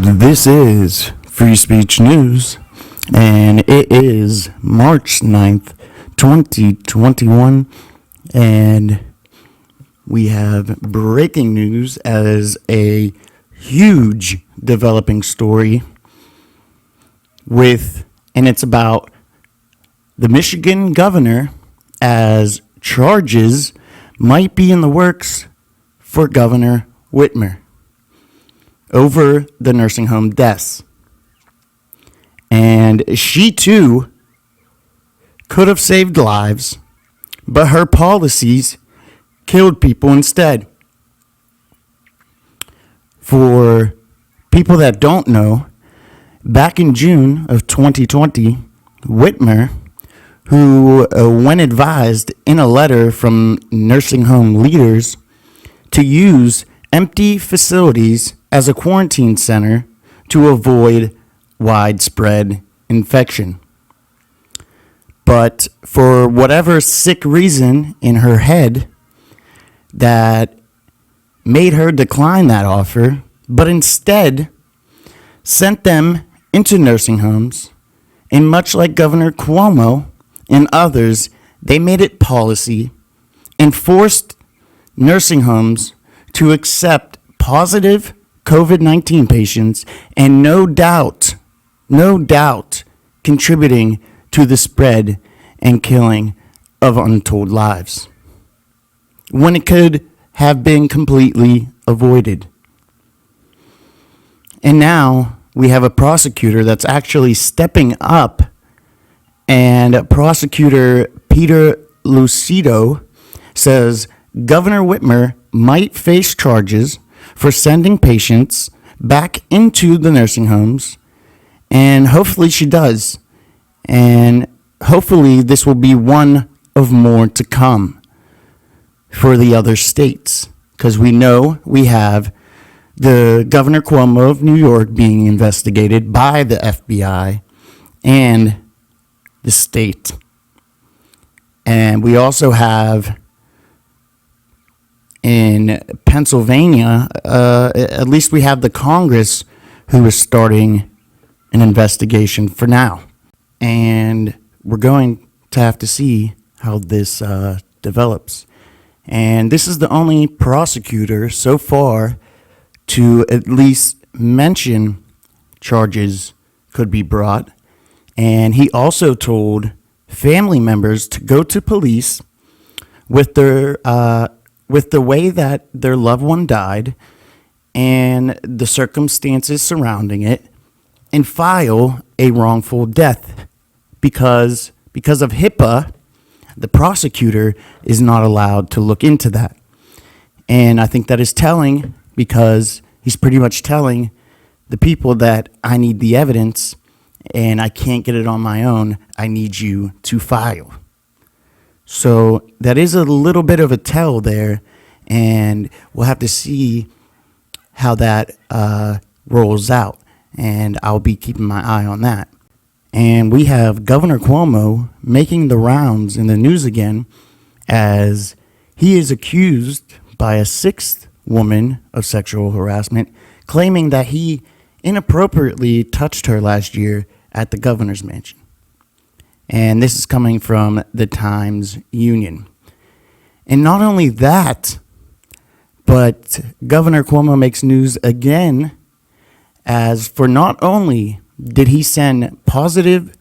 This is Free Speech News, and it is March 9th, 2021, and we have breaking news as a huge developing story and it's about the Michigan governor, as charges might be in the works for Governor Whitmer over the nursing home deaths. And she too could have saved lives, but her policies killed people instead. For people that don't know, back in June of 2020, Whitmer, who when advised in a letter from nursing home leaders to use empty facilities as a quarantine center to avoid widespread infection. But for whatever sick reason in her head that made her decline that offer, but instead sent them into nursing homes, and much like Governor Cuomo and others, they made it policy and forced nursing homes to accept positive COVID-19 patients, and no doubt, contributing to the spread and killing of untold lives, when it could have been completely avoided. And now we have a prosecutor that's actually stepping up, and Prosecutor Peter Lucido says Governor Whitmer might face charges for sending patients back into the nursing homes, and hopefully she does. And hopefully this will be one of more to come for the other states, because we know we have the Governor Cuomo of New York being investigated by the FBI and the state. And we also have in Pennsylvania, at least we have the Congress who is starting an investigation for now. And we're going to have to see how this develops. And this is the only prosecutor so far to at least mention charges could be brought. And he also told family members to go to police with the way that their loved one died and the circumstances surrounding it, and file a wrongful death, because of HIPAA, the prosecutor is not allowed to look into that. And I think that is telling, because he's pretty much telling the people that I need the evidence and I can't get it on my own. I need you to file. So that is a little bit of a tell there, and we'll have to see how that rolls out, and I'll be keeping my eye on that. And we have Governor Cuomo making the rounds in the news again, as he is accused by a sixth woman of sexual harassment, claiming that he inappropriately touched her last year at the governor's mansion. And this is coming from the Times Union. And not only that, but Governor Cuomo makes news again, as for not only did he send positive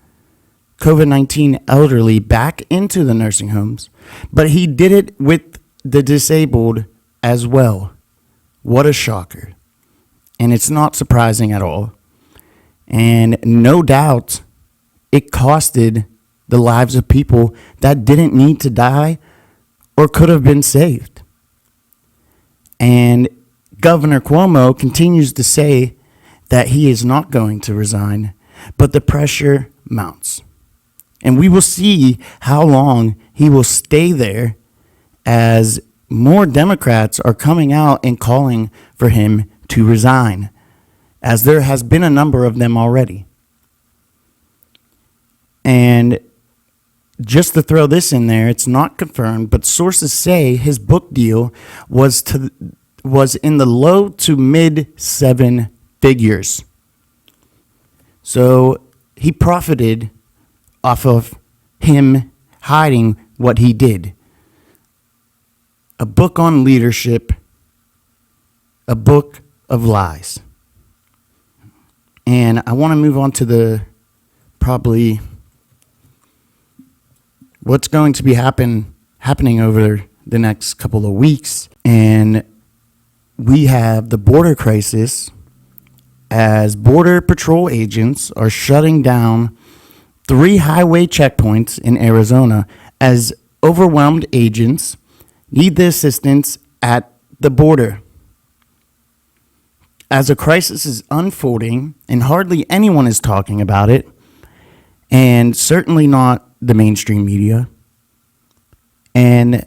COVID-19 elderly back into the nursing homes, but he did it with the disabled as well. What a shocker. And it's not surprising at all. And no doubt it costed the lives of people that didn't need to die or could have been saved. And Governor Cuomo continues to say that he is not going to resign, but the pressure mounts. And we will see how long he will stay there, as more Democrats are coming out and calling for him to resign, as there has been a number of them already. And just to throw this in there, it's not confirmed, but sources say his book deal was in the low to mid seven figures. So he profited off of him hiding what he did. A book on leadership, a book of lies. And I want to move on to the probably what's going to be happening over the next couple of weeks. And we have the border crisis as Border Patrol agents are shutting down 3 highway checkpoints in Arizona as overwhelmed agents need the assistance at the border. As a crisis is unfolding and hardly anyone is talking about it, and certainly not the mainstream media, and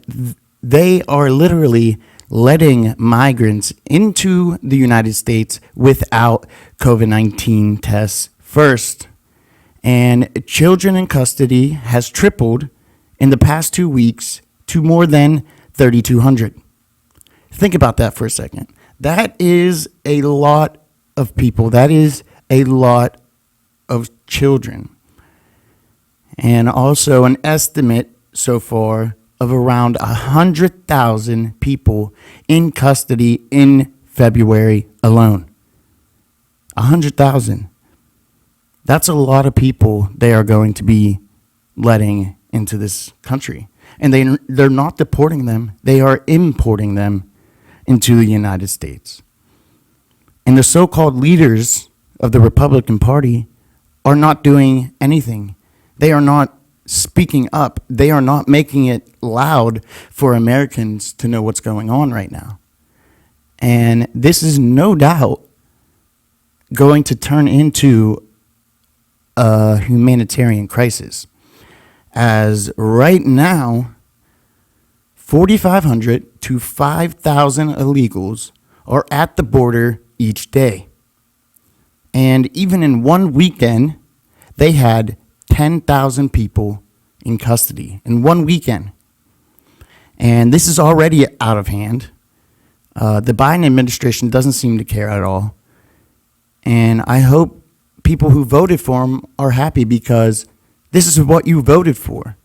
they are literally letting migrants into the United States without COVID-19 tests first. And children in custody has tripled in the past 2 weeks to more than 3,200. Think about that for a second. That is a lot of people. That is a lot of children. And also an estimate so far of around 100,000 people in custody in February alone. 100,000. That's a lot of people they are going to be letting into this country. And they're not deporting them. They are importing them into the United States. And the so-called leaders of the Republican Party are not doing anything. They are not speaking up. They are not making it loud for Americans to know what's going on right now. And this is no doubt going to turn into a humanitarian crisis. As right now, 4,500 to 5,000 illegals are at the border each day. And even in one weekend, they had 10,000 people in custody in one weekend. And this is already out of hand. The Biden administration doesn't seem to care at all. And I hope people who voted for him are happy because this is what you voted for.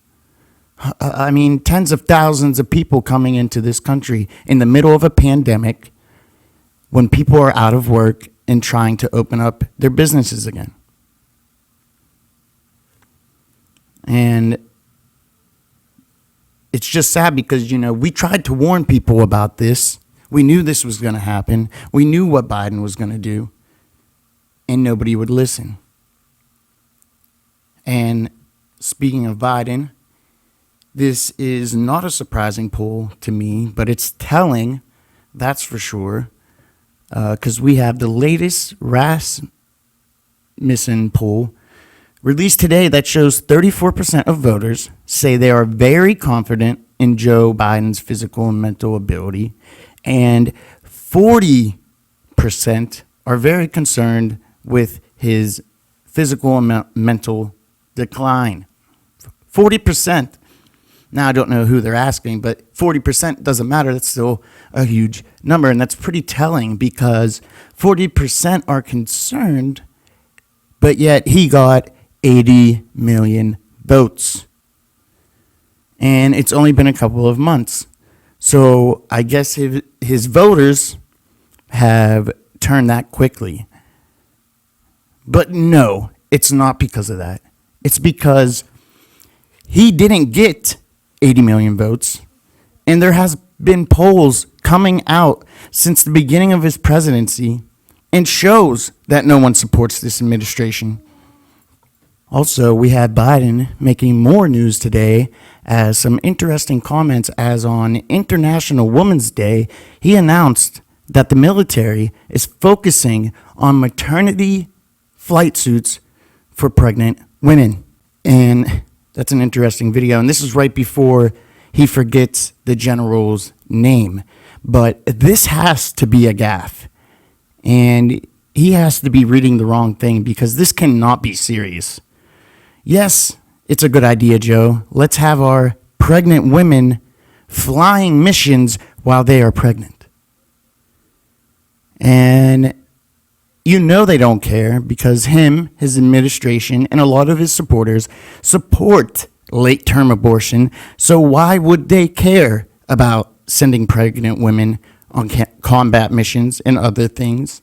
I mean, tens of thousands of people coming into this country in the middle of a pandemic when people are out of work and trying to open up their businesses again. And it's just sad because, we tried to warn people about this. We knew this was going to happen. We knew what Biden was going to do. And nobody would listen. And speaking of Biden, this is not a surprising poll to me, but it's telling, that's for sure, because we have the latest Rasmussen poll released today that shows 34% of voters say they are very confident in Joe Biden's physical and mental ability, and 40% are very concerned with his physical and mental decline. 40%. Now, I don't know who they're asking, but 40% doesn't matter. That's still a huge number, and that's pretty telling because 40% are concerned, but yet he got 80 million votes. And it's only been a couple of months. So I guess his voters have turned that quickly. But no, it's not because of that. It's because he didn't get 80 million votes. And there has been polls coming out since the beginning of his presidency and shows that no one supports this administration. Also, we had Biden making more news today as some interesting comments as on International Women's Day, he announced that the military is focusing on maternity flight suits for pregnant women. And that's an interesting video. And this is right before he forgets the general's name. But this has to be a gaffe. And he has to be reading the wrong thing because this cannot be serious. Yes, it's a good idea, Joe. Let's have our pregnant women flying missions while they are pregnant. And You know they don't care because his administration, and a lot of his supporters support late-term abortion. So why would they care about sending pregnant women on combat missions and other things?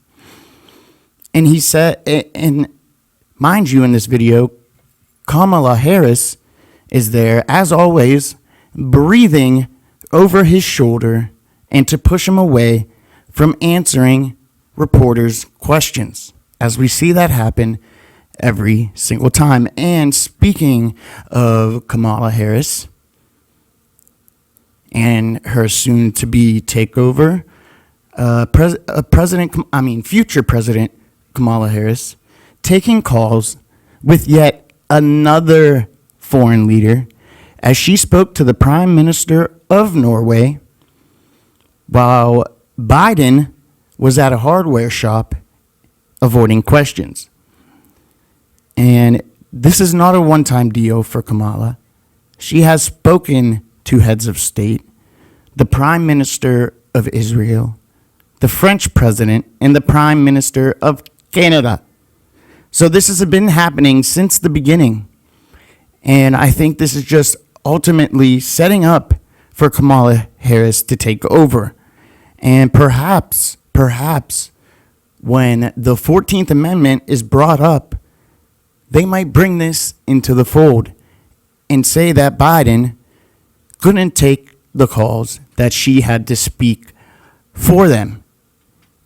And he said, and mind you, in this video, Kamala Harris is there, as always, breathing over his shoulder and to push him away from answering reporters' questions, as we see that happen every single time. And speaking of Kamala Harris and her soon-to-be takeover, future President Kamala Harris taking calls with yet another foreign leader as she spoke to the Prime Minister of Norway while Biden was at a hardware shop avoiding questions. And this is not a one-time deal for Kamala. She has spoken to heads of state, the Prime Minister of Israel, the French President, and the Prime Minister of Canada. So this has been happening since the beginning. And I think this is just ultimately setting up for Kamala Harris to take over. And perhaps, when the 14th Amendment is brought up, they might bring this into the fold and say that Biden couldn't take the calls that she had to speak for them,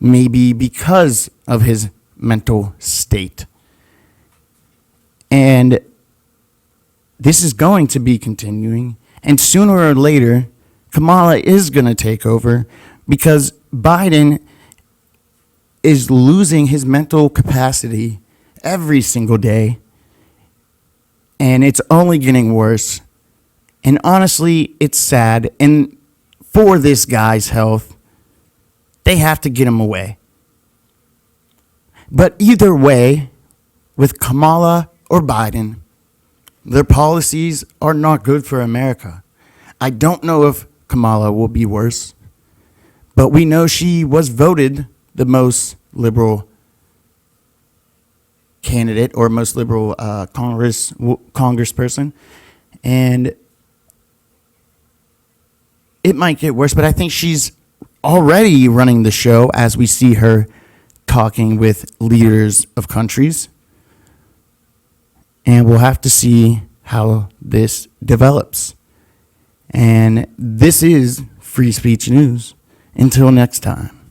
maybe because of his mental state. And this is going to be continuing, and sooner or later, Kamala is going to take over because Biden is losing his mental capacity every single day, and it's only getting worse. And honestly, it's sad. And for this guy's health, they have to get him away. But either way, with Kamala or Biden, their policies are not good for America. I don't know if Kamala will be worse, but we know she was voted the most liberal candidate or most liberal congressperson, and it might get worse, but I think she's already running the show as we see her talking with leaders of countries, and we'll have to see how this develops. And this is Free Speech News. Until next time.